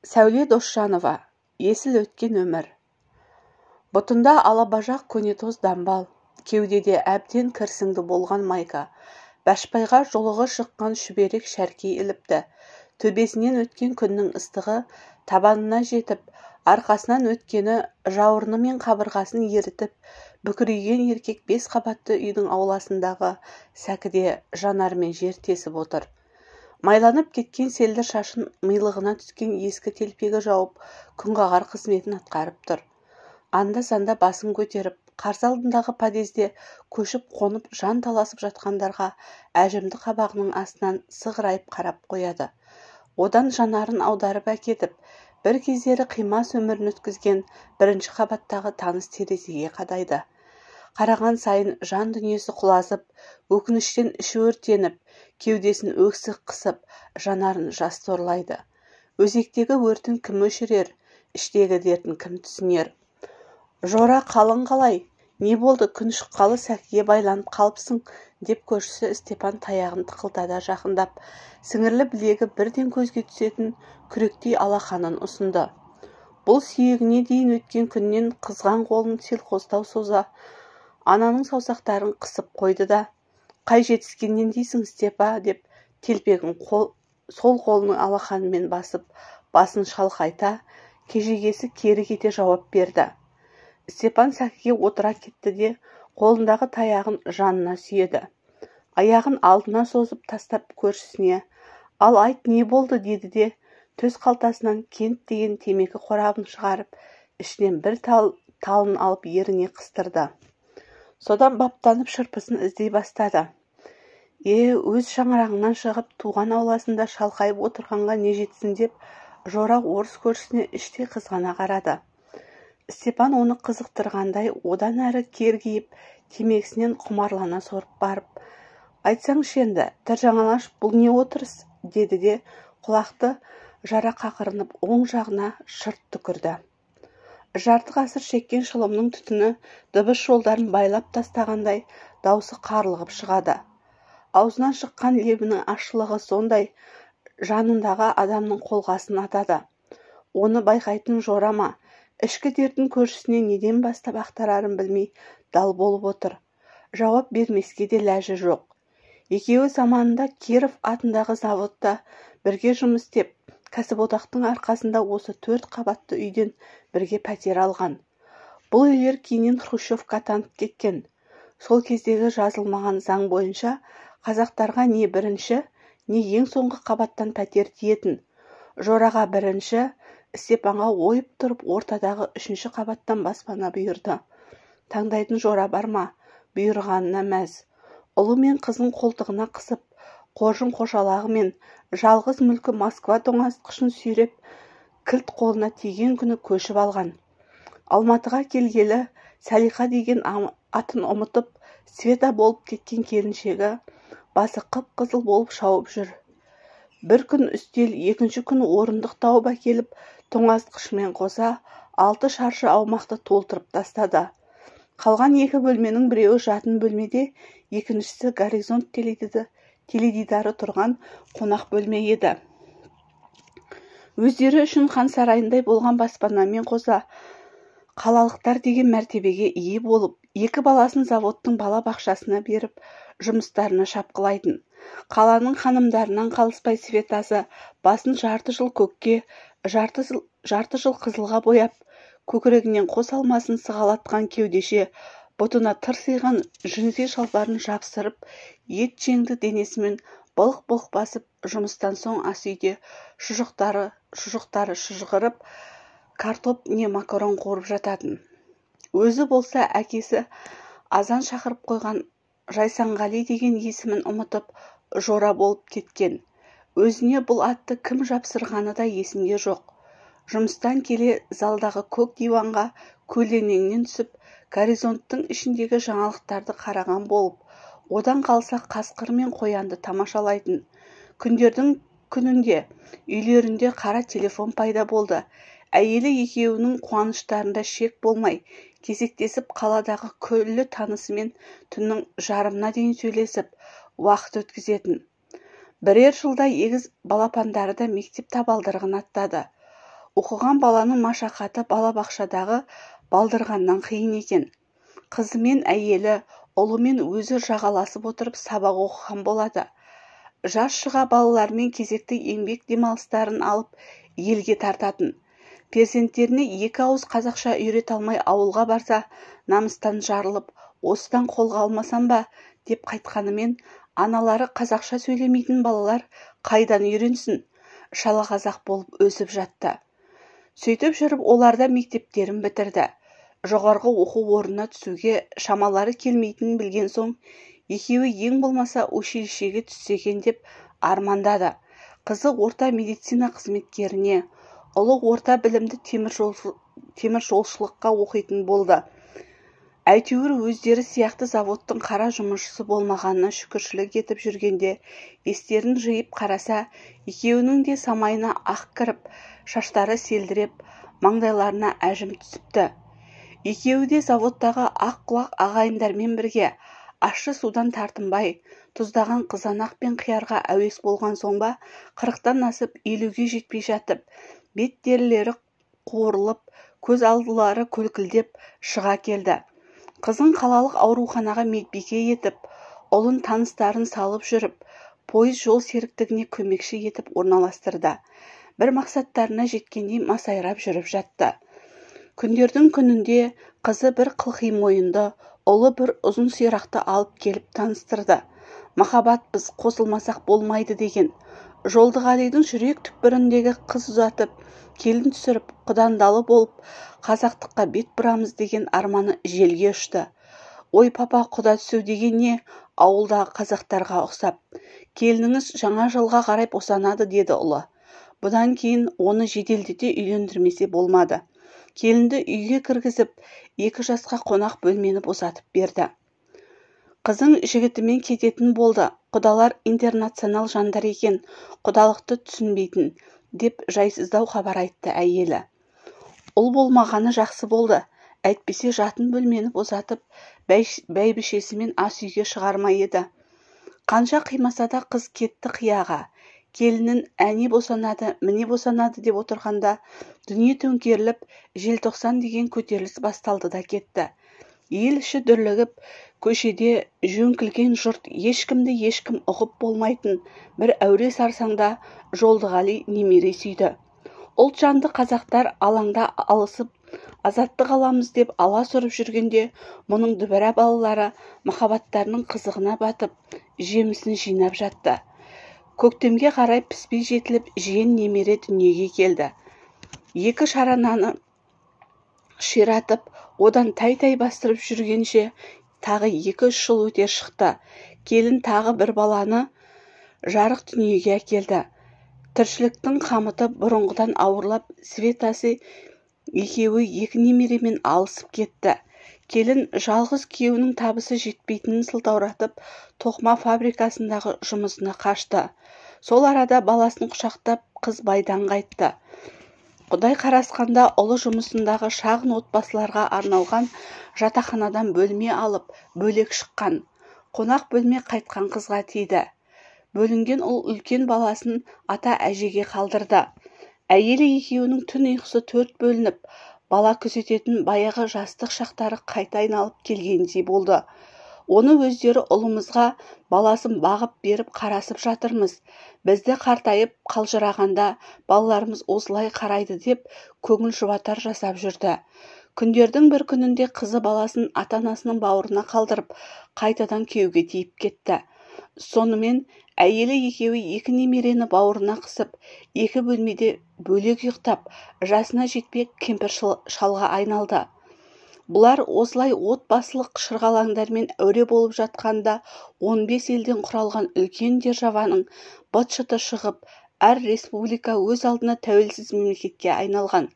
Сәуле Досжанова, есіл өткен өмір. Бұтында алабажақ көнетоз дамбал, кеудеде әбден кірсіңді болған майка, бәшбайға жолығы шыққан шүберек шәркей іліпті. Төбесінен өткен күннің ыстығы табанына жетіп, арқасынан өткені жауырыны мен қабырғасын ерітіп, бүкірейген еркек 5 қабатты үйдің ауласындағы сәкіде жанармен жер тесіп отыр. Майланып кеткен селдір шашын милығына түскен ескі телпегі жауып, күнғағар қызметін атқарып тұр. Анда-санда басын көтеріп, қарсы алдындағы подъезде көшіп-қонып жан таласып жатқандарға әжімді қабағының астынан сығырайып қарап қояды. Одан жанарын аударып әкетіп, бір кездері қимас өмірін өткізген 1-ші қабаттағы таныс терезеге қадайды. Қараған сайын жан дүниесі құлазып, өкініштен іші өртеніп, кеудесін өксік қысып, жанарын жас торлайды. Өзектегі өртін кім өшірер, іштегі дертін кім түсінер? Жора, қалың қалай? Не болды, күн шыққалы сәкіге байланып қалыпсың, деп көршісі Степан таяғын тықылдата жақындап, сіңірлі білегі бірден көзге түсетін күректей алақанын ұсынды. Бұл сүйегіне дейін өткен күннен қызған қолын селқостау соза, ананың саусақтарын қысып қойды да, қай жетіскеннен дейсің, Степа, деп телпегін сол қолының алақанымен басып, басын шалқайта, кежегесі кері кете жауап берді. Степан сәкіге отыра кетті де, қолындағы таяғын жанына сүйеді. Аяғын алдына созып тастап көршісіне, ал айт, не болды, деді де, төс қалтасынан кент деген темекі қорабын шығарып, ішінен бір талын алып еріне қыстырды. Содан баптанып шырпысын іздей бастады. Өз шаңырағынан шығып, туған ауласында шалқайып отырғанға не жетсін деп, Жора орыс көршісіне іштей қызғана қарады. Степан оны қызықтырғандай, одан әрі кергейіп, темекісінен құмарлана сорып барып, айтсаңшы енді, тір жаңалаш, бұл не отырыс, деді де, құлақты жара қақырынып, оң жағына шырт түкірді. Жарты ғасыр шеккен шылымның түтіні дыбыс жолдарын байлап тастағандай даусы қарлығып шығады. Аузынан шыққан лебінің ащылығы сондай, жанындағы адамның қолғасын атады. Оны байқайтын Жорама, ішкі дертін көршісіне неден бастап ақтарарын білмей дал болып отыр. Жауап бермеске де ләжі жоқ. Екеуі заманында Киров атындағы заводта бірге жұмыс істеп, кәсіподақтың арқасында осы 4 қабатты үйден бірге пәтер алған. Бұл үйлер кейіннен Хрущевка атанып кеткен. Сол кездегі жазылмаған заң бойынша қазақтарға не бірінші, не ең соңғы қабаттан пәтер тиетін. Жораға бірінші, Степанға ойып тұрып ортадағы 3-ші қабаттан баспана бұйырды. Таңдайтын Жора бар ма? Бұйырғанына мәз. Ұлы мен қызын қолтығына қысып, қоржын қошалағы мен жалғыз мүлкі Москва тоңазытқышын сүйреп, кілт қолына тиген күні көшіп алған. Алматыға келгелі Салиха деген атын ұмытып, Света болып кеткен келіншегі басы қып-қызыл болып шауып жүр. Бір күн үстел, екінші күн орындық тауып әкеліп, тоңазытқышымен қоса 6 шаршы аумақты толтырып тастады. Қалған 2 бөлменің біреуі жатын бөлмеде, екіншісі горизонт теледидары тұрған қонақ бөлме еді. Өздері үшін хан сарайындай болған баспанамен қоса, қалалықтар деген мәртебеге ие болып, 2 баласын заводтың бала бақшасына беріп, жұмыстарына шапқылайтын. Қаланың ханымдарынан қалыспай Светасы басын жарты жыл көкке, жарты жыл қызылға бояп, көкірегінен қос алмасын сығалатқан кеудеше, бұтына тырсиған жүнсе шалбарын жапсырып, ет жеңді денесімен былқ-былқ басып, жұмыстан соң ас үйде шұжықтары шыжғырып, картоп не макарон қуырып жататын. Өзі болса әкесі азан шақырып қойған Жайсанғали деген есімін ұмытып, Жора болып кеткен. Өзіне бұл атты кім жапсырғаны да есінде жоқ. Жұмыстан келе залдағы көк диванға көлденеңнен түсіп, горизонттың ішіндегі жаңалықтарды қараған болып, одан қалса қасқыр мен қоянды тамашалайтын. Күндердің күнінде үйлерінде қара телефон пайда болды. Әйелі екеуінің қуаныштарында шек болмай, кезектесіп қаладағы күллі танысымен түннің жарымына дейін сөйлесіп, уақыт өткізетін. Бірер жылда егіз балапандары да мектеп табалдырығын аттады. Оқыған баланың машақаты балабақшадағы балдырғаннан қиын екен. Қызы мен әйелі, ұлымен өзі жағаласып отырып сабақ оқыған болады. Жаз шыға балалармен кезекті еңбек демалыстарын алып елге тартатын. Перзенттеріне 2 ауыз қазақша үйрете алмай ауылға барса, намыстан жарылып, осыдан қолға алмасам ба деп қайтқанымен, аналары қазақша сөйлемейтін балалар қайдан үйренсін, шала қазақ болып өсіп жатты. Сөйтіп жүріп оларда мектептерін бітірді. Жоғарғы оқу орнына түсуге шамалары келмейтінін білген соң, екеуі ең болмаса училищеге түссе екен деп армандады. Қызы орта медицина қызметкеріне, ұлы орта білімді теміржолшылыққа оқитын болды. Әйтеуір өздері сияқты заводтың қара жұмысшысы болмағанына шүкіршілік етіп жүргенде, естерін жиып қараса, екеуінің де самайына ақ кіріп, шаштары селдіреп, маңдайларына әжім түсіпті. Екеуі де заводтағы ақ құлақ ағайындармен бірге ащы судан тартынбай, тұздаған қызанақ пен қиярға әуес болған соң ба, 40-тан асып 50-ге жетпей жатып, бет терілері қуырылып, көз алдылары көлкілдеп шыға келді. Қызын қалалық ауруханаға медбике етіп, ұлын таныстарын салып жүріп, пойыз жол серіктігіне көмекші етіп орналастырды. Бір мақсаттарына жеткендей масайрап жүріп жатты. Күндердің күнінде қызы бір қылқи мойынды, ұлы бір ұзын сирақты алып келіп таныстырды. Махаббат біз қосылмасақ болмайды деген. Жолдығалидың жүрек түкпіріндегі қыз ұзатып, келін түсіріп, құдандалы болып, қазақтыққа бет бұрамыз деген арманы желге ұшты. Ой папа, құда түсу деген не? Ауылдағы қазақтарға ұқсап. Келініңіз жаңа жылға қарай босанады деді ұлы. Бұдан кейін оны жеделдете үйлендірмесе болмады. Келінді үйге кіргізіп, 2 жасқа қонақ бөлмені босатып берді. Қызың жігітімен кететін болды. Құдалар интернационал жандар екен, құдалықты түсінбейтін, деп жайсыздау хабар айтты әйелі. Ұл болмағаны жақсы болды. Әйтпесе жатын бөлмені босатып, бәйбішесімен ас үйге шығармай еді. Қанша қимаса да қыз кетті қияға. Келінін әне босанады, міне босанады деп отырғанда, дүние төңкеріліп, желтоқсан деген көтеріліс басталды да кетті. Ел іші дүрлігіп, көшеде жөңкілген жұрт ешкімді ешкім ұғып болмайтын бір әуре сарсаңда Жолдығали немере сүйді. Ұлт жанды қазақтар алаңда алысып, азаттық аламыз деп ала сұрып жүргенде, мұның дүбәрә балалары махаббаттарының қызығына батып, жемісін жинап жатты. Көктемге қарай піспей жетіліп, жиен немере дүниеге келді. 2 шарананы ширатып, одан тай-тай бастырып жүргенше, тағы 2-3 жыл өте шықты. Келін тағы бір баланы жарық дүниеге әкелді. Тіршіліктің қамыты бұрынғыдан ауырлап, Светасы екеуі 2 немеремен алысып кетті. Келін жалғыз күйеуінің табысы жетпейтінін сылтауратып, тоқыма фабрикасындағы жұмысына қашты. Сол арада баласын құшақтап, қыз байдан қайтты. Құдай қарасқанда ұлы жұмысындағы шағын отбасыларға арналған жатақханадан бөлме алып, бөлек шыққан. Қонақ бөлме қайтқан қызға тиді. Бөлінген ұл үлкен баласын ата әжеге қалдырды. Әйелі екеуінің түн ұйқысы 4 бөлініп, бала күзететін баяғы жастық шақтары қайта айналып келгендей болды. Оны өздері ұлымызға баласын бағып беріп қарасып жатырмыз. Бізді қартайып қалжырағанда балаларымыз осылай қарайды деп көңіл жұбатар жасап жүрді. Күндердің бір күнінде қызы баласын ата-анасының бауырына қалдырып, қайтадан күйеуге тиіп кетті. Сонымен әйелі екеуі 2 немерені бауырына қысып, 2 бөлмеде бөлек ұйықтап, жасына жетпей кемпір шалға айналды. Бұлар осылай отбасылық шырғалаңдармен әуре болып жатқанда 15 елден құралған үлкен державаның быт-шыты шығып, әр республика өз алдына тәуелсіз мемлекетке айналған.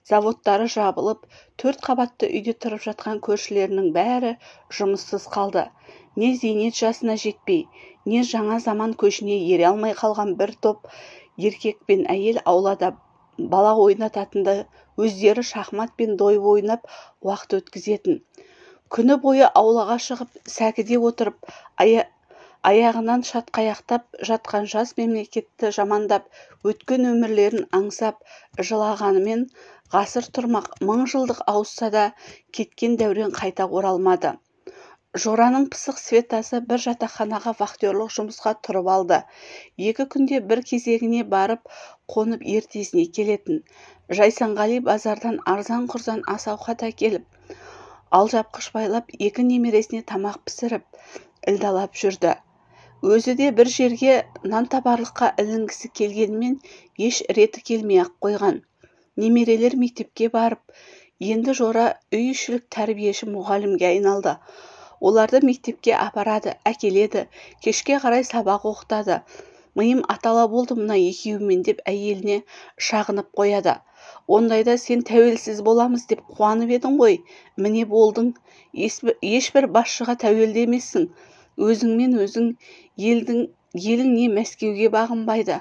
Заводтары жабылып, 4 қабатты үйде тұрып жатқан көршілерінің бәрі жұмыссыз қалды. Не зейнет жасына жетпей, не жаңа заман көшіне ере алмай қалған бір топ еркек пен әйел аулада бала ойнататынды, өздері шахмат пен дойбы ойнап уақыт өткізетін. Күні бойы аулаға шығып, сәкіде отырып, аяғынан шатқаяқтап жатқан жас мемлекетті жамандап, өткен өмірлерін аңсап, жылағанымен ғасыр тұрмақ 1000 жылдық ауысса да кеткен дәурен қайта оралмады. Жораның пысық Светасы бір жатақханаға вахтерлық жұмысқа тұрып алды. 2 күнде бір кезегіне барып, қонып ертесіне келетін. Жайсанғали базардан арзан-құрзан ас-ауқат әкеліп, алжапқыш байлап 2 немересіне тамақ пісіріп, ілдалап жүрді. Өзі де бір жерге нан табарлыққа ілінгісі келгенмен еш реті келмей-ақ қойған. Немерелер мектепке барып, енді Жора үй ішілік тәрбиеші мұғалімге айналды. Оларды мектепке апарады, әкеледі, кешке қарай сабақ оқытады. Миым атала болды мына екеуімен деп әйеліне шағынып қояды. Ондайда сен тәуелсіз боламыз деп қуанып едің ғой, міне болдың. Ешбір басшыға тәуелді емессің. Өзіңмен өзің, елің не Мәскеуге бағынбайды.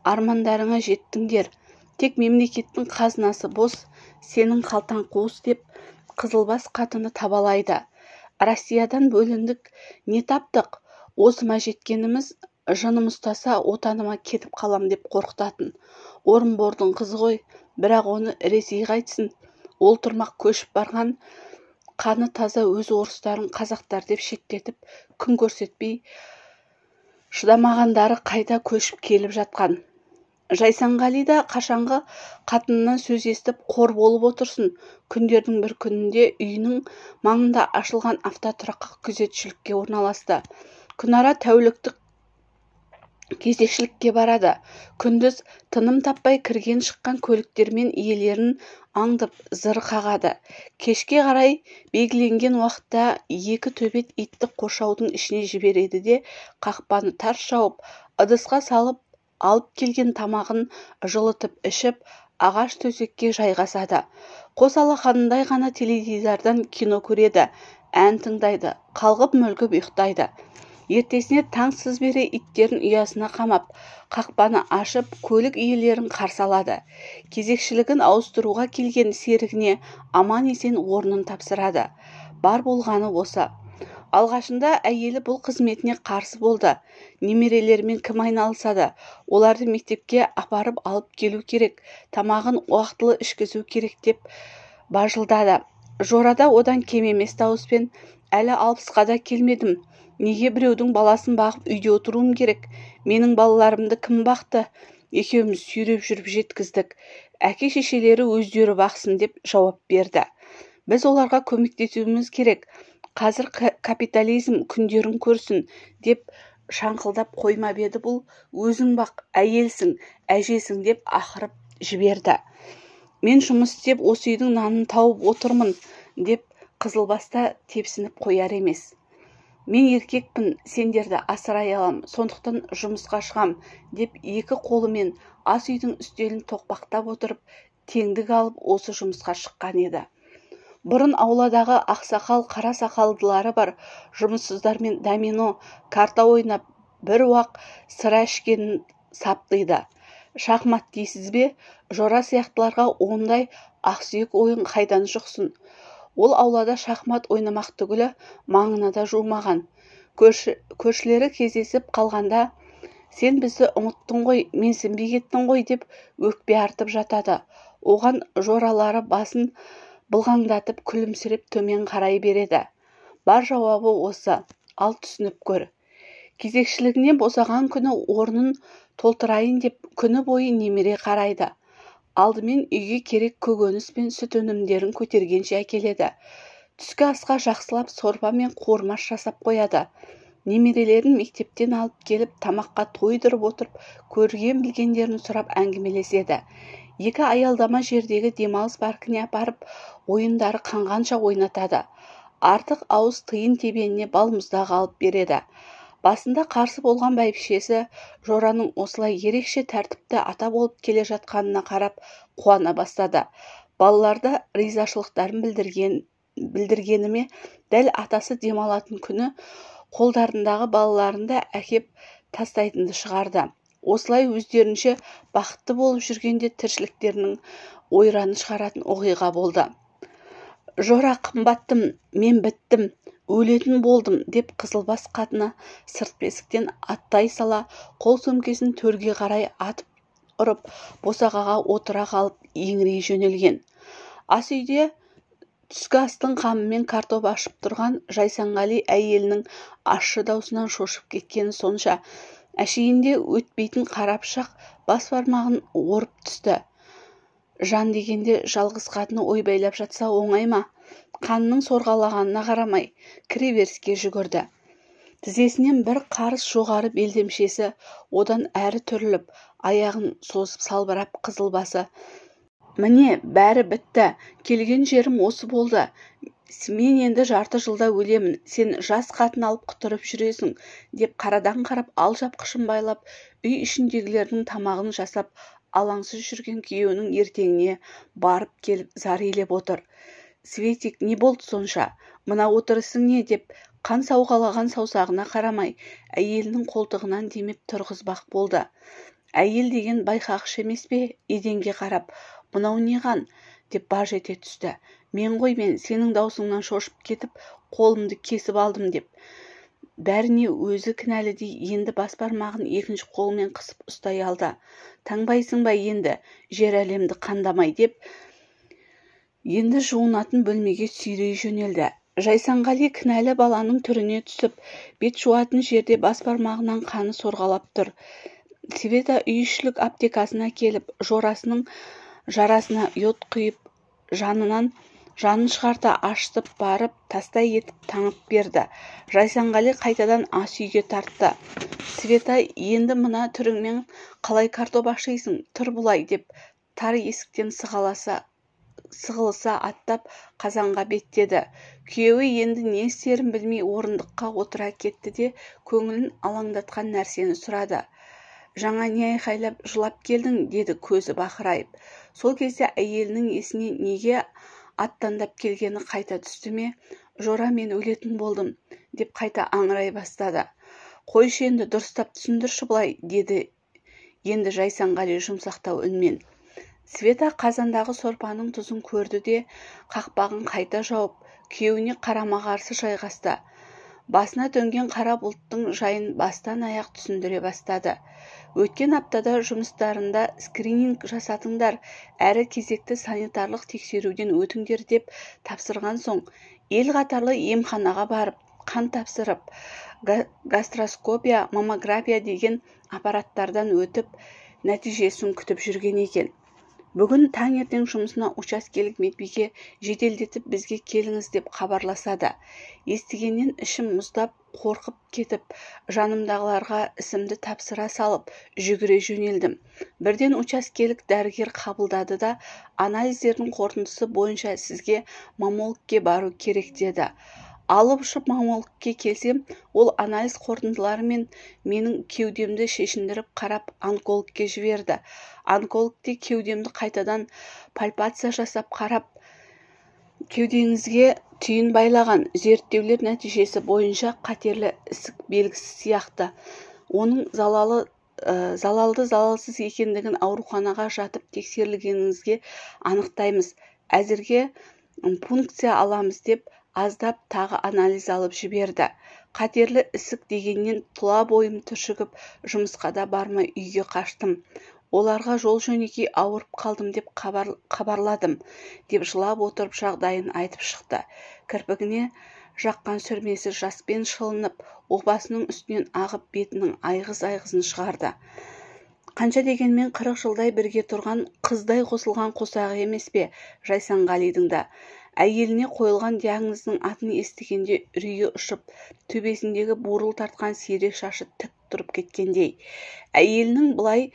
Армандарыңа жеттіңдер. Тек мемлекеттің қазынасы бос, сенің қалтаң қуыс деп Қызылбас қатыны табалайды. Россиядан бөліндік, не таптық? Осыма жеткеніміз, жыным ұстаса отаныма кетіп қалам деп қорқытатын. Орынбордың қызы ғой, бірақ оны Ресей қайтсын. Ол тұрмақ көшіп барған, қаны таза өз орыстарын қазақтар деп шеттетіп, күн көрсетпей шыдамағандары қайта көшіп келіп жатқан. Жайсанғали да қашанғы қатынынан сөз естіп қор болып отырсын. Күндердің бір күнінде үйінің маңында ашылған автотұраққа күзетшілікке орналасты. Күнара тәуліктік кезекшілікке барады. Күндіз тыным таппай кірген шыққан көліктермен иелерін аңдып зыр қағады. Кешке қарай белгіленген уақытта 2 төбет итті қоршаудың ішіне жібереді де қақпаны тарс жауып, ыдысқа салып алып келген тамағын жылытып ішіп, ағаш төсекке жайғасады. Қос алақанындай ғана теледидардан кино көреді, ән тыңдайды, қалғып-мүлгіп ұйықтайды. Ертесіне таң сыз бере иттерін ұясына қамап, қақпаны ашып, көлік иелерін қарсы алады. Кезекшілігін ауыстыруға келген серігіне аман-есен орнын тапсырады. Бар болғаны осы. Алғашында әйелі бұл қызметіне қарсы болды. Немерелермен кім айналысады? Оларды мектепке апарып алып келу керек, тамағын уақытылы ішкізу керек деп бажылдады. Жорада одан кем емес дауыспен, әлі 60-қа да келмедім. Неге біреудің баласын бағып үйде отыруым керек? Менің балаларымды кім бақты? Екеуміз сүйреп жүріп жеткіздік. Әке-шешелері өздері бақсын деп жауап берді. Біз оларға көмектесуіміз керек. Қазір капитализм күндерін көрсін деп шаңқылдап қоймап еді бұл. Өзің бақ, әйелсің, әжесің деп ақырып жіберді. Мен жұмыс істеп осы үйдің нанын тауып отырмын деп Қызылбаста тепсініп қояр емес. Мен еркекпін, сендерді асырай алам, сондықтан жұмысқа шығам деп 2 қолымен ас үйдің үстелін тоқпақтап отырып, теңдік алып осы жұмысқа шыққан еді. Бұрын ауладағы ақсақал, қара сақалдылары бар жұмыссыздармен домино, карта ойнап, бір уақ сыра ішкенін саптайды. Шахмат дейсіз бе? Жора сияқтыларға ондай ақсүйек ойын қайдан жұқсын? Ол аулада шахмат ойнамақ түгілі маңына да жумаған. Көршілері кездесіп қалғанда, сен бізді ұмыттың ғой, менсінбей кеттің ғой деп өкпе артып жатады. Оған жоралары басын былғаңдатып күлімсіреп төмен қарай береді. Бар жауабы осы, ал түсініп көр. Кезекшілігіне босаған күні орнын толтырайын деп күні бойы немере қарайды. Алдымен үйге керек көкөніс пен сүт өнімдерін көтергенше әкеледі. Түскі асқа жақсылап сорпа мен қуырмаш жасап қояды. Немерелерін мектептен алып келіп, тамаққа тойдырып отырып, көрген білгендерін сұрап әңгімелеседі. 2 аялдама жердегі демалыс паркіне апарып, ойындары қанғанша ойнатады. Артық ауыз тиын тебеніне балмұздақ алып береді. Басында қарсы болған бәйбішесі Жораның осылай ерекше тәртіпті ата болып келе жатқанына қарап қуана бастады. Балаларды ризашылықтарын білдіргеніме дәл атасы демалатын күні қолдарындағы балаларында әкеп тастайтынды шығарды. Осылай өздерінше бақытты болып жүргенде тіршіліктерінің ойранын шығаратын оқиға болды. Жора, қымбаттым, мен біттім, өлетін болдым деп Қызылбас қатыны сыртқы есіктен аттай сала қол сөмкесін төрге қарай атып ұрып босағаға отыра қалып еңірей жөнелген. Ас үйде түскі астың қамымен картоп ашып тұрған Жайсанғали әйелінің ащы даусынан шошып кеткені сонша, әшейінде өтпейтін қара пышақ бас бармағын орып түсті. Жан дегенде жалғыз қатыны ойбайлап жатса оңай ма? Қанның сорғалағанына қарамай кіреберіске жүгірді. Тізесінен бір қарыс жоғары белдемшесі одан әрі түріліп, аяғын созып салбырап Қызылбасы: «Міне, бәрі бітті, келген жерім осы болды. Мен енді жарты жылда өлемін, сен жас қатын алып құтырып жүресің», деп қарадан қарап алжапқышын байлап, үй ішіндегілердің тамағын жасап, алаңсыз жүрген күйеуінің ертеңіне барып келіп зар илеп отыр. «Светик, не болды сонша? Мына отырысың не?» деп қан сауғалаған саусағына қарамай, әйелінің қолтығынан демеп тұрғызбақ болды. Әйел деген байқағыш емес пе? Еденге қарап: «Мынау не қан?» деп баж ете түсті. «Мен ғой, мен сенің даусыңнан шошып кетіп, қолымды кесіп алдым» деп. Бәріне өзі кінәлідей енді бас бармағын екінші қолымен қысып ұстай алды. «Таңбайсың ба енді, жер әлемді қандамай» деп енді жуынатын бөлмеге сүйрей жөнелді. Жайсанғали кінәлі баланың түріне түсіп, бет жуатын жерде бас бармағынан қаны сорғалап тұр. Света үй-ішілік аптекасына келіп, Жорасының жарасына йод құйып, жанын шығарта ашытып барып, тастай етіп таңып берді. Жайсанғали қайтадан ас үйге тартты. «Света, енді мына түріңмен қалай картоп ашисың? Тұр бұлай» деп тар есіктен сығылыса аттап қазанға беттеді. Күйеуі енді не істерін білмей орындыққа отыра кетті де көңілін алаңдатқан нәрсені сұрады. «Жаңа не айқайлап жылап келдің?» деді көзі бақырайып. Сол кезде әйелінің есіне неге аттандап келгені қайта түсті ме? «Жора, мен өлетін болдым» деп қайта аңырай бастады. «Қойшы енді, дұрыстап түсіндірші былай» деді енді Жайсанғали жұмсақтау үнмен. Света қазандағы сорпаның тұзын көрді де қақпағын қайта жауып, күйеуіне қарама-қарсы жайғасты. Басына төнген қара бұлттың жайын бастан аяқ түсіндіре бастады. Өткен аптада жұмыстарында скрининг жасатыңдар, әрі кезекті санитарлық тексеруден өтіңдер деп тапсырған соң, ел қатарлы емханаға барып, қан тапсырып, гастроскопия, маммография деген аппараттардан өтіп, нәтижесін күтіп жүрген екен. Бүгін таңертең жұмысына учаскелік медбике жеделдетіп бізге келіңіз деп хабарласады. Естігеннен ішім мұздап, қорқып кетіп, жанымдағыларға ісімді тапсыра салып, жүгіре жөнелдім. Бірден учаскелік дәрігер қабылдады да, анализдердің қорытындысы бойынша сізге маммологке бару керек деді. Алып ұшып маммологке келсем, ол анализ қорытындылары мен менің кеудемді шешіндіріп қарап онкологке жіберді. Онкологте кеудемді қайтадан пальпация жасап қарап, кеудеңізге түйін байлаған. Зерттеулер нәтижесі бойынша қатерлі ісік белгісі сияқты. Оның залалсыз екендігін ауруханаға жатып тексерілгеніңізге анықтаймыз. Әзірге пункция аламыз деп аздап тағы анализ алып жіберді. Қатерлі ісік дегеннен тұла бойым түршігіп, жұмысқа да бармай үйге қаштым. Оларға жол жөнекей ауырып қалдым деп хабарладым деп жылап отырып жағдайын айтып шықты. Кірпігіне жаққан сүрмесі жаспен шылынып, опасының үстінен ағып бетінің айғыз-айғызын шығарды. Қанша дегенмен 40 жылдай бірге тұрған қыздай қосылған қосағы емес пе Жайсанғалидың да? Әйеліне қойылған диагноздың атын естігенде үрейі ұшып, төбесіндегі бурыл тартқан сирек шашы тік тұрып кеткендей. Әйелінің бұлай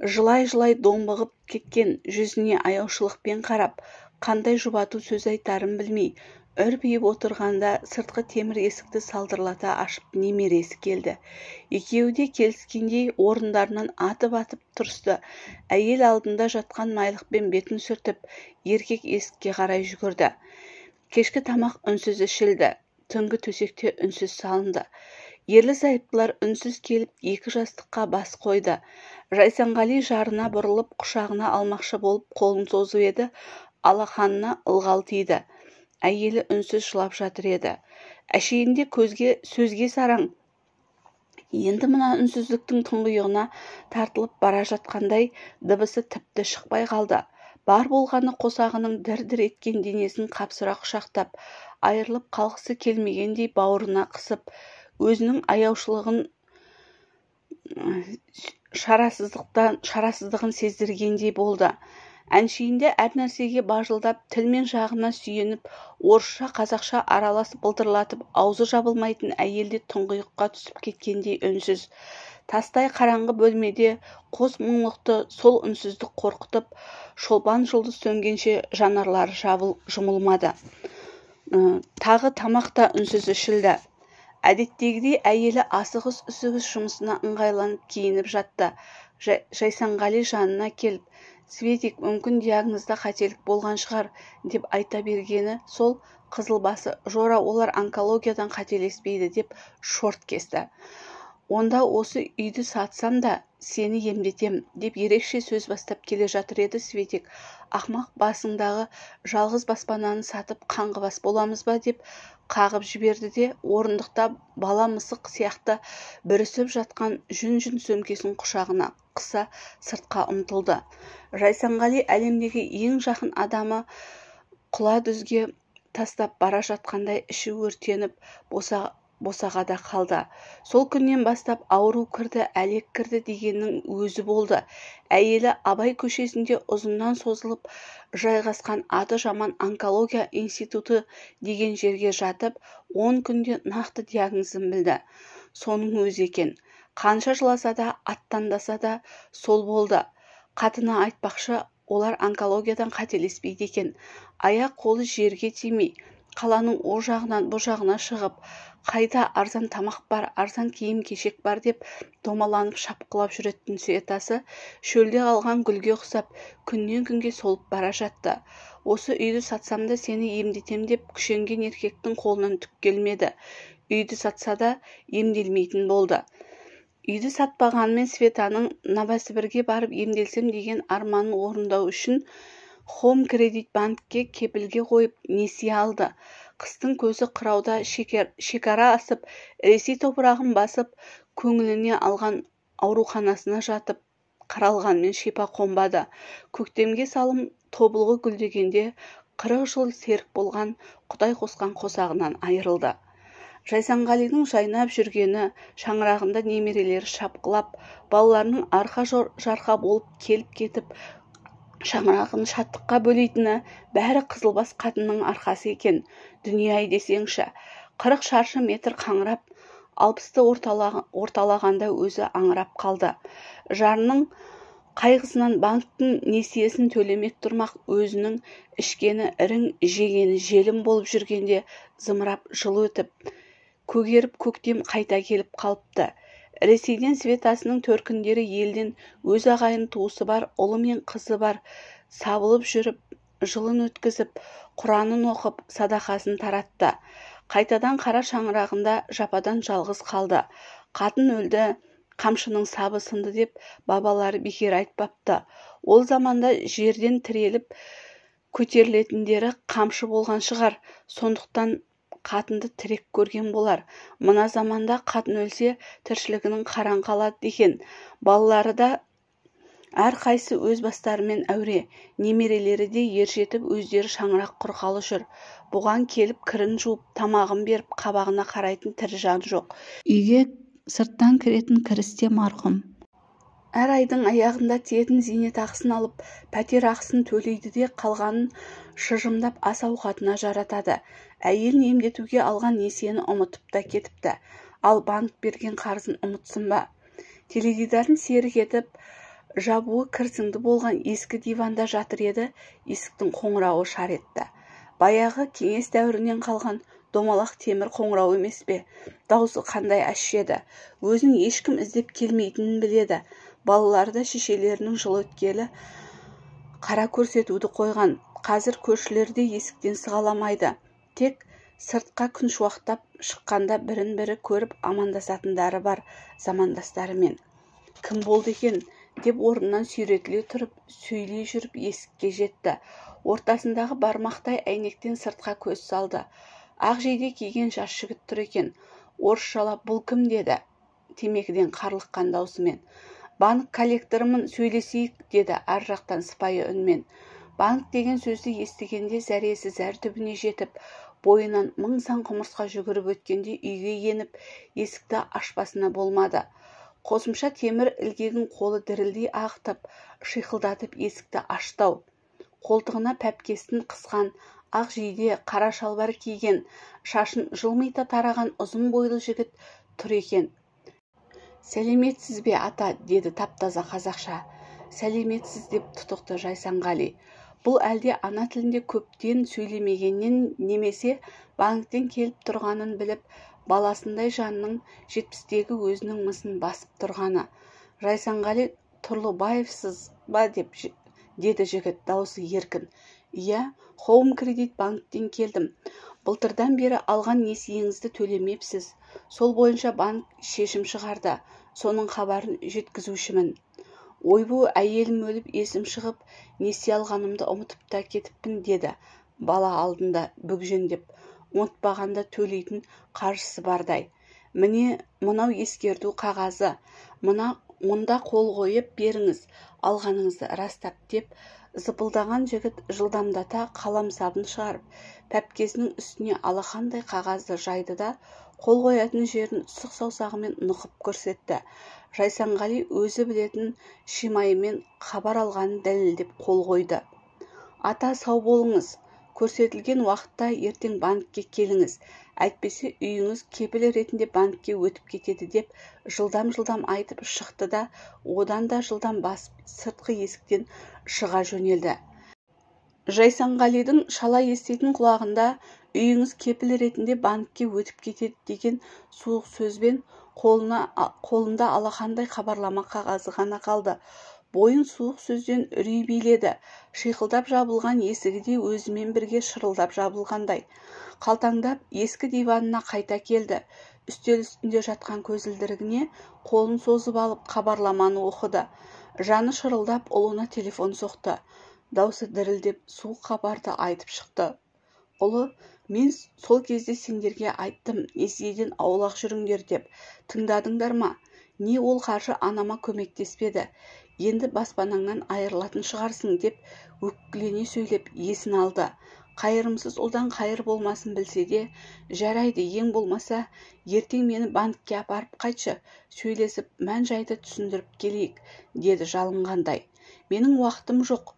жылай-жылай домбығып кеткен жүзіне аяушылықпен қарап, қандай жұбату сөз айтарын білмей, үрпиіп отырғанда сыртқы темір есікті салдырлата ашып немересі келді. Екеуі де келіскендей орындарынан атып-атып тұрысты. Әйел алдында жатқан майлықпен бетін сүртіп, еркек есікке қарай жүгірді. Кешкі тамақ үнсіз ішілді. Түнгі төсекте үнсіз салынды. Ерлі-зайыптылар үнсіз келіп екі жастыққа бас қойды. Жайсанғали жарына бұрылып құшағына алмақшы болып қолын созып еді, алақанына ылғал тиді. әйелі үнсіз жылап жатыр еді. Әшейінде сөзге сараң. Енді мына үнсіздіктің тұңғиығына тартылып бара жатқандай дыбысы тіпті шықпай қалды. Бар болғаны қосағының дір-дір еткен денесін қапсыра құшақтап, айырылып қалғысы келмегендей бауырына қысып, өзінің аяушылығын шарасыздығын сездіргендей болды. Әншейінде әр нәрсеге бажылдап, тіл мен жағына сүйеніп, орысша қазақша аралас былдырлатып, аузы жабылмайтын әйелде тұңғиыққа түсіп кеткендей үнсіз. Тастай қараңғы бөлмеде қос мұңлықты сол үнсіздік қорқытып, шолпан жұлдыз сөнгенше жанарлары жұмылмады. Тағы тамақ та үнсіз ішілді. Әдеттегідей әйелі асығыс-үсігіс жұмысына ыңғайланып киініп жатты. Жайсанғали жанына келіп, «Светик, мүмкін диагнозда қателік болған шығар», деп айта бергені сол қызылбасы «Жора, олар онкологиядан қателеспейді», деп шорт кесті. «Онда осы үйді сатсам да сені емдетем», деп ерекше сөз бастап келе жатыр еді Светик. «Ақмақ, басыңдағы жалғыз баспананы сатып қаңғыбас боламыз ба?» деп қағып жіберді де орындықта бала мысық сияқты бүрісіп жатқан жүн-жүн сөмкесін құшағына қыса сыртқа ұмтылды. Жайсанғали әлемдегі ең жақын адамы құла дүзге тастап бара жатқандай іші өртеніп босағада қалды. Сол күннен бастап ауру кірді, әлек кірді дегеннің өзі болды. Әйелі Абай көшесінде ұзыннан созылып жайғасқан аты жаман онкология институты деген жерге жатып, 10 күнде нақты диагнозын білді. Соның өзі екен. Қанша жыласа да, аттандаса да сол болды. Қатына айтпақшы, олар онкологиядан қателеспейді екен. Аяқ қолы жерге тимей, қаланың о жағынан бұ жағына шығып, қайда арзан тамақ бар, арзан киім-кешек бар деп домаланып шапқылап жүретін Светасы шөлде қалған гүлге ұқсап күннен күнге солып бара жатты. «Осы үйді сатсам да сені емдетем» деп күшенген еркектің қолынан түк келмеді. Үйді сатса да емделмейтін болды. Үйді сатпағанмен Светаның Новосібірге барып емделсем деген арманын орындау үшін Home Credit банкке кепілге қойып несие алды. Қыстың көзі қырауда шекара асып, Ресей топырағын басып, көңіліне алған ауруханасына жатып, қаралғанмен шипа қонбады. Көктемге салым тобылғы гүлдегенде 40 жыл серік болған Құдай қосқан қосағынан айырылды. Жайсанғалидің жайнап жүргені, шаңырағында немерелері шапқылап, балаларының арқа жарқа болып келіп кетіп, шаңырағын шаттыққа бөлейтіні бәрі қызылбас қатынның арқасы екен. Дүние-ай десеңші, 40 шаршы метр қаңырап, 60-ты орталағанда өзі аңырап қалды. Жарының қайғысынан банктің несиесін төлемек тұрмақ, өзінің ішкені ірің, жегені желім болып жүргенде зымырап жыл өтіп, көгеріп көктем қайта келіп қалыпты. Ресейден Светасының төркіндері елден өз ағайын туысы бар, ұлы мен қызы бар, сабылып жүріп, жылын өткізіп, Құранын оқып, садақасын таратты. Қайтадан қара шаңырағында жападан жалғыз қалды. Қатын өлді, қамшының сабы сынды деп бабалары бекер айтпапты. Ол заманда жерден тіреліп көтерілетіндері қамшы болған шығар, сондықтан қатынды тірек көрген болар. Мына заманда қатын өлсе, тіршілігінің қараң қалады деген. Балалары да әр қайсы өз бастарымен әуре, немерелері де ержетіп өздері шаңырақ құрғалы жүр. Бұған келіп кірін жуып, тамағын беріп, қабағына қарайтын тірі жан жоқ. Үйге сырттан кіретін кірісте марқұм. Әр айдың аяғында тиетін зейнетақысын алып, пәтер ақысын төлейді де қалғанын шыжымдап ас-ауқатына жаратады. Әйелін емдетуге алған несиені ұмытып та кетіпті. Ал банк берген қарызын ұмытсын ба? Теледидарын серік етіп, жабуы кірсіңді болған ескі диванда жатыр еді, есіктің қоңырауы шар етті. Баяғы кеңес дәуірінен қалған домалақ темір қоңырау емес пе? Даусы қандай ащы еді. Өзін ешкім іздеп келмейтінін біледі. Балалары да шешелерінің жыл өткелі қара көрсетуді қойған. Қазір көршілерде есіктен сығаламайды. Тек сыртқа күн шуақтап шыққанда бірін-бірі көріп амандасатындары бар замандастарымен. Кім болды екен? деп орнынан сүйретіле тұрып сөйлей жүріп есікке жетті. Ортасындағы бармақтай әйнектен сыртқа көз салды. Ақ жейде киген жас жігіт тұр екен. Орысшалап бұл кім деді темекіден қарлыққан даусымен. Банк коллекторымын, сөйлесейік деді ар жақтан сыпайы үнмен. Банк деген сөзді естігенде зәресі зәр түбіне жетіп, бойынан мың сан құмырсқа жүгіріп өткенде үйге еніп, есікті ашпасына болмады. Қосымша темір ілгегін қолы дірілдей ағытып, шиқылдатып есікті аштау. Қолтығына пәпкесін қысқан, ақ жейде, қара шалбар киген, шашын жылмита тараған ұзын бойлы жігіт тұр екен. «Сәлеметсіз бе, ата?» деді таптаза қазақша. «Сәлеметсіз» деп тұтықты Жайсанғали. Бұл әлде ана тілінде көптен сөйлемегеннен немесе банктен келіп тұрғанын біліп, баласындай жанның 70-тегі өзінің мысын басып тұрғаны. «Жайсанғали Тұрлыбаевсыз ба?» деді жігіт, даусы еркін. «Иә, Хоум кредит банктен келдім. Былтырдан бері алған несиеңізді төлемепсіз. Сол бойынша банк шешім шығарды. Соның хабарын жеткізушімін. Ойбу, әйелім өліп есім шығып, несие алғанымды ұмытып та кетіппін» деді бала алдында бүгжеңдеп. Ұмытпағанда төлейтін қаржысы бардай. «Міне, мынау ескерту қағазы. Мұнда қол қойып беріңіз, алғаныңызды растап» деп зыпылдаған жігіт жылдамдата қаламсабын шығарып, пәпкесінің үстіне алақандай қағазды жайды да қол қоятын жерін сұқ саусағымен нұқып көрсетті. Жайсанғали өзі білетін шимайымен хабар алғанын дәлелдеп қол қойды. «Ата, сау болыңыз. Көрсетілген уақытта ертең банкке келіңіз. Әйтпесе үйіңіз кепіл ретінде банкке өтіп кетеді» деп жылдам айтып шықты да, одан да жылдам басып сыртқы есіктен шыға жөнелді. Жайсанғалидың шала еститін құлағында «үйіңіз кепіл ретінде банкке өтіп кетеді» деген суық сөзбен қолында алақандай хабарлама қағазы ғана қалды. Бойын суық сөзден үрей биледі. Шиқылдап жабылған есігі де өзімен бірге шырылдап жабылғандай. Қалтаңдап ескі диванына қайта келді. Үстел үстінде жатқан көзілдірігіне қолын созып алып хабарламаны оқыды. Жаны шырылдап ұлына телефон соқты. Даусы дірілдеп суық хабарды айтып шықты. «Ұлы, мен сол кезде сендерге айттым, несиеден аулақ жүріңдер деп. Тыңдадыңдар ма? Не ол қаржы анама көмектеспеді. Енді баспанаңнан айырылатын шығарсың» деп өкілене сөйлеп есін алды. Қайырымсыз ұлдан қайыр болмасын білсе де, «Жарайды, ең болмаса, ертең мені банкке апарып қайтшы, сөйлесіп, мән-жайды түсіндіріп келейік» деді жалынғандай. «Менің уақытым жоқ.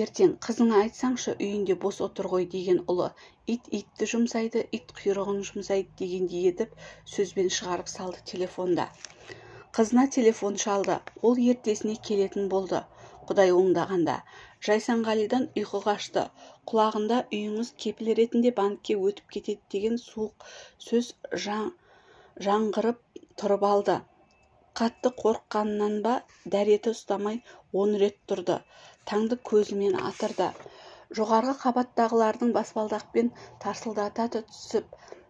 Ертең қызыңа айтсаңшы, үйінде бос отыр ғой» деген ұлы. «Ит итті жұмсайды, ит құйрығын жұмсайды» дегендей етіп сөзбен шығарып салды телефонда. Қызына телефон шалды. Ол ертесіне келетін болды. Құдай оңдағанда. Жайсанғалидан ұйқы қашты. Құлағында «үйіңіз кепіл ретінде банкке өтіп кетеді» деген суық сөз жаңғырып тұрып алды. Қатты қорыққанынан ба, дәреті ұстамай 10 рет тұрды. Таңды көзімен атырды. Жоғарғы қабаттағылардың баспалдақпен тарсылдата түсіп,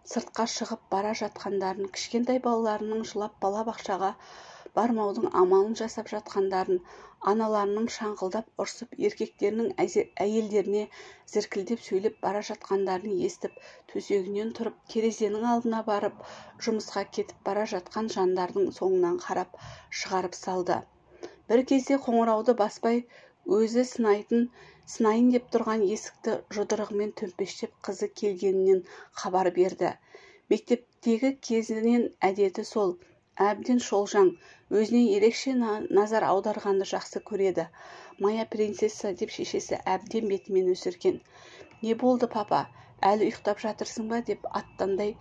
сыртқа шығып бара жатқандарын, кішкентай балаларының жылап балабақшаға бармаудың амалын жасап жатқандарын, аналарының шаңқылдап ұрсып, еркектерінің әйелдеріне зіркілдеп сөйлеп бара жатқандарын естіп, төсегінен тұрып, терезенің алдына барып, жұмысқа кетіп бара жатқан жандардың соңынан қарап шығарып салды. Бір кезде қоңырауды баспай, өзі сынайын деп тұрған есікті жұдырығымен төмпештеп қызы келгенінен хабар берді. Мектептегі кезінен әдеті сол, әбден шолжаң, өзіне ерекше назар аударғанды жақсы көреді. «Моя принцесса» деп шешесі әбден бетімен өсірген. «Не болды, папа? Әлі ұйықтап жатырсың ба?» деп аттандай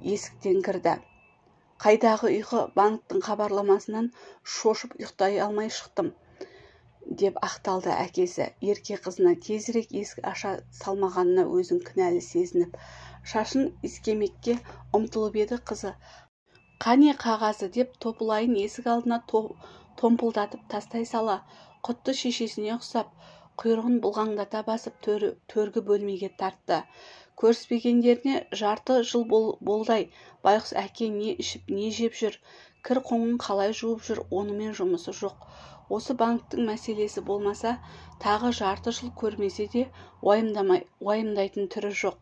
есіктен кірді. «Қайдағы ұйқы? Банктың хабарламасынан шошып ұйықтай алмай шықтым» деп ақталды әкесі. Ерке қызына тезірек есік аша салмағанына өзін кінәлі сезініп. Шашын иіскемекке ұмтылып еді қызы. «Қане қағазы» деп топылайын есік алдына томпылдатып тастай сала, құтты шешесіне ұқсап, құйрығын бұлғаңдата басып төргі бөлмеге тартты. Көріспегендеріне жарты жыл болдай. Байғұс әке не ішіп не жеп жүр, кір-қоңын қалай жуып жүр, онымен жұмысы жоқ. Осы банктің мәселесі болмаса, тағы жарты жыл көрмесе де уайымдайтын түрі жоқ.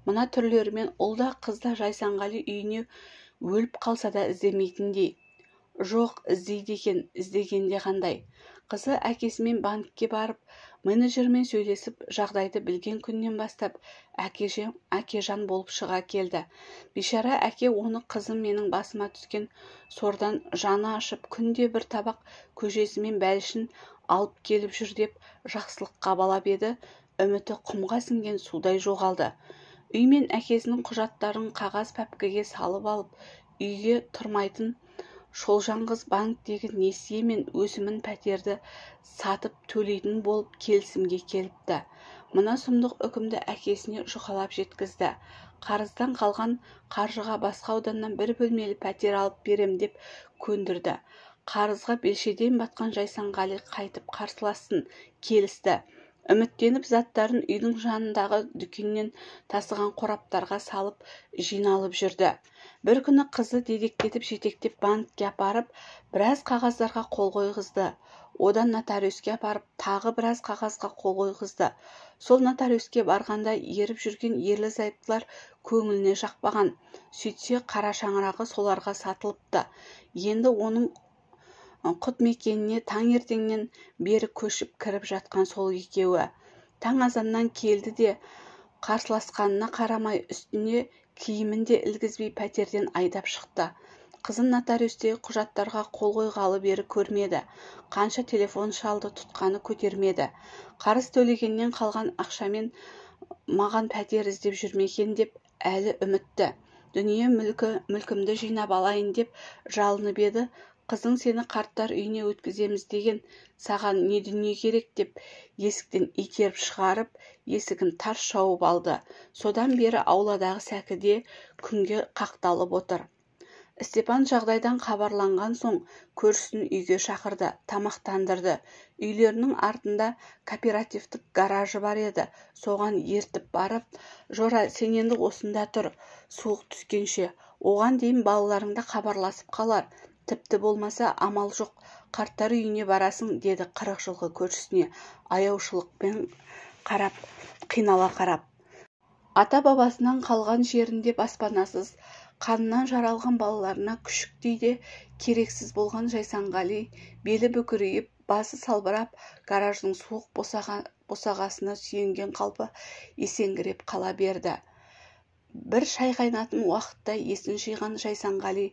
Мына түрлерімен ұлда қызда Жайсанғали үйіне өліп қалса да іздемейтіндей. Жоқ, іздейді екен, іздегенде қандай. Қызы әкесімен банкке барып, менеджермен сөйлесіп, жағдайды білген күннен бастап әкежан болып шыға келді. Бишара әке оны қызым менің басыма түскен сордан жаны ашып, күнде бір табақ көжесімен бәлішін алып келіп жүр деп жақсылыққа балап еді, үміті құмға сіңген судай жоғалды. Үй мен әкесінің құжаттарын қағаз пәпкіге салып алып, үйге тұрмайтын шолжаңғыз банктегі несие мен өсімін пәтерді сатып төлейтін болып келісімге келіпті. Мына сұмдық үкімді әкесіне жұқалап жеткізді. Қарыздан қалған қаржыға басқа ауданнан бір бөлмелі пәтер алып берем деп көндірді. Қарызға белшеден батқан Жайсанғали қайтып қарсыласын келісті. Үміттеніп заттарын үйдің жанындағы дүкеннен тасыған қораптарға салып жиналып жүрді. Бір күні қызы дедектетіп жетектеп банкке апарып, біраз қағаздарға қол қойғызды. Одан нотариуске апарып, тағы біраз қағазға қол қойғызды. Сол нотариуске барғанда еріп жүрген ерлі-зайыптылар көңіліне жақпаған. Сөйтсе қара шаңырағы соларға сатылыпты. Енді оның құт мекеніне таңертеңнен бері көшіп кіріп жатқан сол екеуі. Таң азаннан келді де, қарсыласқанына қарамай үстіне киімін де ілгізбей пәтерден айдап шықты. Қызын нотариустегі құжаттарға қол қойғалы бері көрмеді. Қанша телефон шалды, тұтқаны көтермеді. Қарыз төлегеннен қалған ақшамен маған пәтер іздеп жүрмекен деп әлі үмітті. Дүние мүлкімді жинап алайын деп жалынып еді. Қызың сені қарттар үйіне өткіземіз деген, саған не дүние керек деп есіктен итеріп шығарып, есігін тарс жауып алды. Содан бері ауладағы сәкіде күнге қақталып отыр. Степан жағдайдан хабарланған соң көршісін үйге шақырды, тамақтандырды. Үйлерінің артында кооперативтік гаражы бар еді. Соған ертіп барып, Жора, сен енді осында тұр, суық түскенше. Оған дейін балаларыңда хабарласып қалар. Тіпті болмаса амал жоқ, қарттар үйіне барасың, деді 40 жылғы көршісіне аяушылықпен қарап, қинала қарап. Ата-бабасынан қалған жерінде баспанасыз, қанынан жаралған балаларына күшіктей де керексіз болған Жайсанғали белі бүкірейіп, басы салбырап, гараждың суық босағасына сүйенген қалпы есеңгіреп қала берді. Бір шай қайнатын уақытта есін жиған Жайсанғали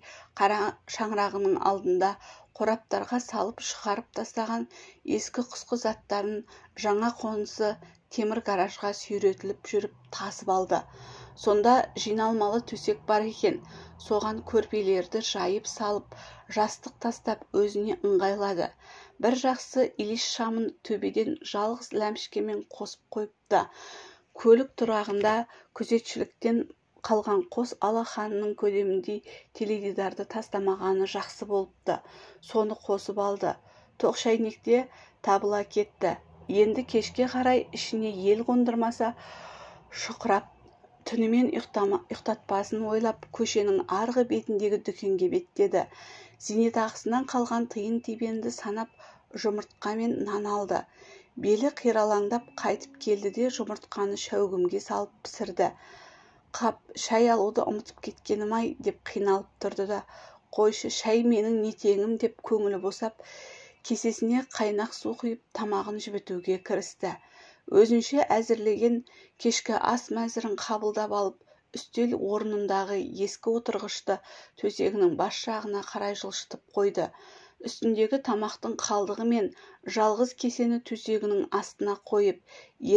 қара шаңырағының алдында қораптарға салып шығарып тастаған ескі құсқы заттарын жаңа қонысы темір гаражға сүйретіліп жүріп тасып алды. Сонда жиналмалы төсек бар екен. Соған көрпелерді жайып салып, жастық тастап өзіне ыңғайлады. Бір жақсы илиш шамын төбеден жалғыз ләмшкемен қосып қойыпты. Көлік тұрағында күзетшіліктен қалған қос алақанының көлеміндей теледидарды тастамағаны жақсы болыпты. Соны қосып алды. Тоқ шәйнекте табыла кетті. Енді кешке қарай ішіне ел қондырмаса шұқырап, түнімен ұйықтатпасын ойлап, көшенің арғы бетіндегі дүкенге беттеді. Зейнетақысынан қалған тиын-тебенді санап, жұмыртқа мен нан алды. Белі қиралаңдап қайтып келді де жұмыртқаны шәугімге салып пісірді. Қап, шай алуды ұмытып кеткенім-ай деп қиналып тұрды да, қойшы, шай менің не теңім деп көңілі босап, кесесіне қайнақ су құйып тамағын жібітуге кірісті. Өзінше әзірлеген кешкі ас мәзірін қабылдап алып, үстел орнындағы ескі отырғышты төсегінің бас жағына қарай жылжытып қойды. Үстіндегі тамақтың қалдығы мен жалғыз кесені төсегінің астына қойып,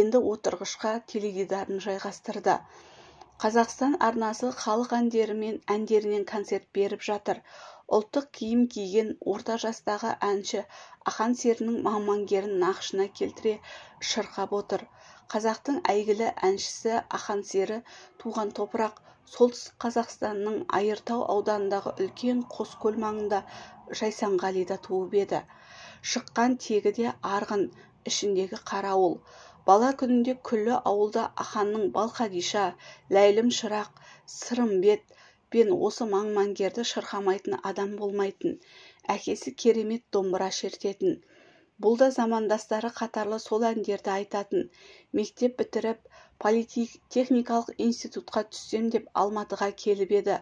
енді отырғышқа теледидарын жайғастырды. Қазақстан арнасы халық әндері мен әндерінен концерт беріп жатыр. Ұлттық киім киген орта жастағы әнші ақан серінің мамангерін нақышына келтіре шырқап отыр. Қазақтың әйгілі әншісі ақан сері туған топырақ солтүстік Қазақстанның Айыртау ауданындағы үлкен Қоскөл маңында Жайсанғалида туып еді. Шыққан тегі де арғын, ішіндегі қарауыл. Бала күнінде күллі ауылда аханның Балқадиша, Ләйлім Шырақ, Сырымбет, пен осы маңмаңгерді шырқамайтын адам болмайтын. Әкесі керемет домбыра шертетін. Бұл да замандастары қатарлы сол әндерді айтатын. Мектеп бітіріп, политехникалық институтқа түссем деп Алматыға келіп еді.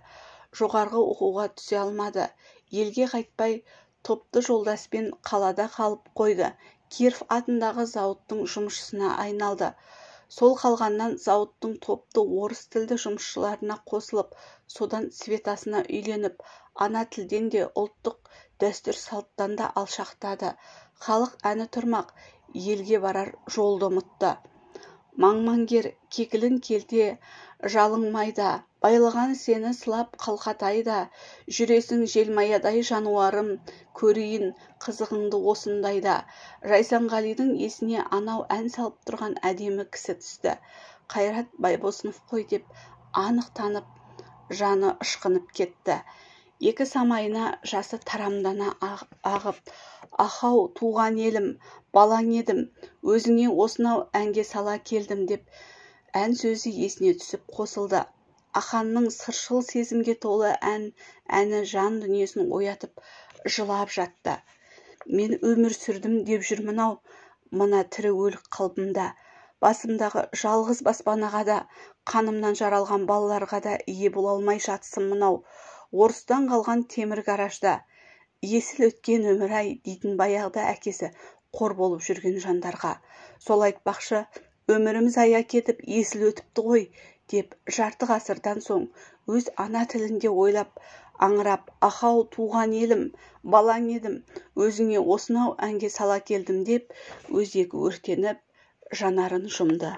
Жоғарғы оқуға түсе алмады. Елге қайтпай, топты жолдаспен қалада қалып қойды. Киров атындағы зауыттың жұмысшысына айналды. Сол қалғаннан зауыттың топты орыс тілді жұмысшыларына қосылып, содан Светасына үйленіп, ана тілден де ұлттық дәстүр салттан да алшақтады. Халық әні тұрмақ, елге барар жолды ұмытты. Маңмаңгер кекілін келте, жалыңмайда, байлаған сені сылап қалқатайда, жүресің желмаядай жануарым, көрейін қызығыңды осындайда. Жайсанғалидың есіне анау ән салып тұрған әдемі кісі түсті. Қайрат Байбосынов қой деп анық танып, жаны ышқынып кетті. Екі самайына жасы тарамдана ағып, ахау туған елім, балаң едім, өзіңе осынау әнге сала келдім деп ән сөзі есіне түсіп қосылды. Аханның сыршыл сезімге толы әні жан дүниесін оятып жылап жатты. Мен өмір сүрдім деп жүрмін-ау, мына тірі өлік қалпымда. Басымдағы жалғыз баспанаға да, қанымнан жаралған балаларға да ие бола алмай жатсым мынау. Орыстан қалған темір гаражда. Есіл өткен өмір-ай дейтін баяғыда әкесі қор болып жүрген жандарға. Сол айтпақшы, өміріміз ая кетіп есіл өтіпті ғой, деп жарты ғасырдан соң өз ана тілінде ойлап, аңырап, ахау туған елім, балаң едім, өзіңе осынау әнге сала келдім деп өзегі өртеніп, жанарын жұмды.